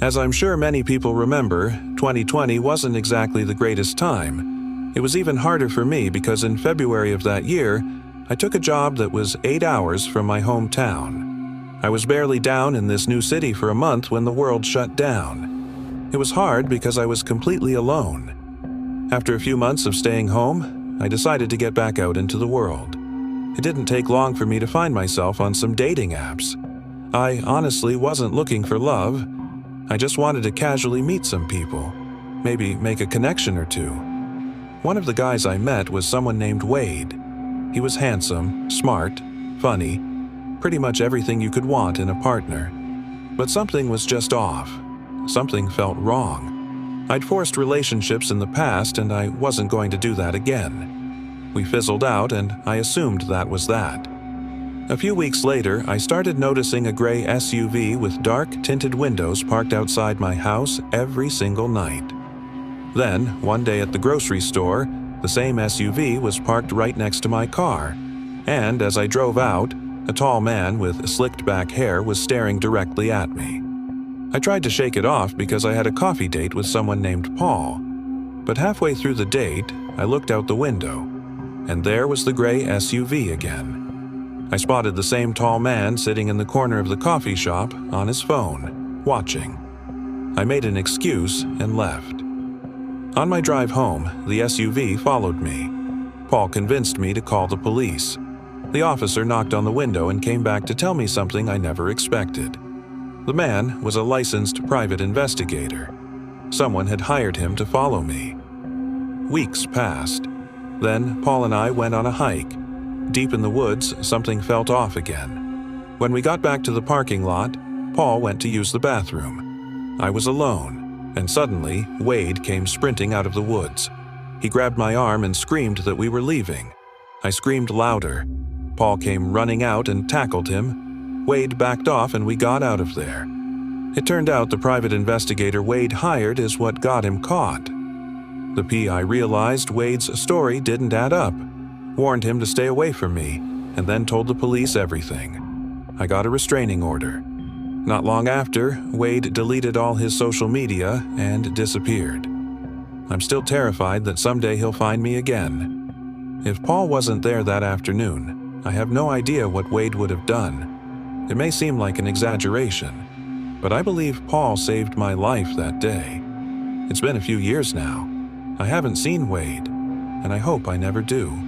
As I'm sure many people remember, 2020 wasn't exactly the greatest time. It was even harder for me because in February of that year, I took a job that was 8 hours from my hometown. I was barely down in this new city for a month when the world shut down. It was hard because I was completely alone. After a few months of staying home, I decided to get back out into the world. It didn't take long for me to find myself on some dating apps. I honestly wasn't looking for love. I just wanted to casually meet some people, maybe make a connection or two. One of the guys I met was someone named Wade. He was handsome, smart, funny, pretty much everything you could want in a partner. But something was just off. Something felt wrong. I'd forced relationships in the past and I wasn't going to do that again. We fizzled out and I assumed that was that. A few weeks later, I started noticing a gray SUV with dark tinted windows parked outside my house every single night. Then, one day at the grocery store, the same SUV was parked right next to my car, and as I drove out, a tall man with slicked back hair was staring directly at me. I tried to shake it off because I had a coffee date with someone named Paul, but halfway through the date, I looked out the window, and there was the gray SUV again. I spotted the same tall man sitting in the corner of the coffee shop on his phone, watching. I made an excuse and left. On my drive home, the SUV followed me. Paul convinced me to call the police. The officer knocked on the window and came back to tell me something I never expected. The man was a licensed private investigator. Someone had hired him to follow me. Weeks passed. Then Paul and I went on a hike. Deep in the woods, something felt off again. When we got back to the parking lot, Paul went to use the bathroom. I was alone, and suddenly, Wade came sprinting out of the woods. He grabbed my arm and screamed that we were leaving. I screamed louder. Paul came running out and tackled him. Wade backed off and we got out of there. It turned out the private investigator Wade hired is what got him caught. The PI realized Wade's story didn't add up, warned him to stay away from me, and then told the police everything. I got a restraining order. Not long after, Wade deleted all his social media and disappeared. I'm still terrified that someday he'll find me again. If Paul wasn't there that afternoon, I have no idea what Wade would have done. It may seem like an exaggeration, but I believe Paul saved my life that day. It's been a few years now. I haven't seen Wade, and I hope I never do.